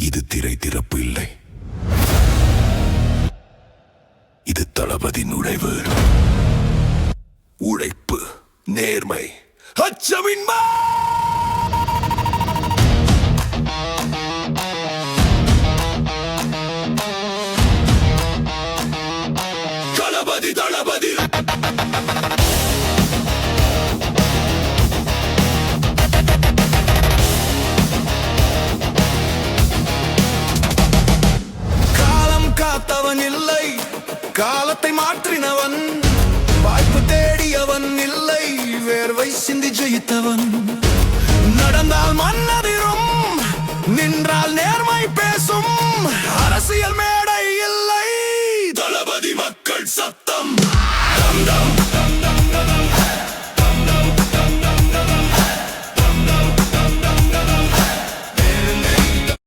இது திரை திறப்பு இல்லை, இது தளபதி நுழைவு. உழைப்பு, நேர்மை, அச்சமின்மை. தளபதி தளபதி காத்தவன் இல்லை, காலத்தை மாற்றினவன். வாய்ப்பு தேடியவன் இல்லை, வேர்வை சிந்தி ஜெயித்தவன். நடந்தால் மன்னதிரும், நின்றால் நேர்மை பேசும். அரசியல் மேடை இல்லை, தளபதி மக்கள் சத்தம்.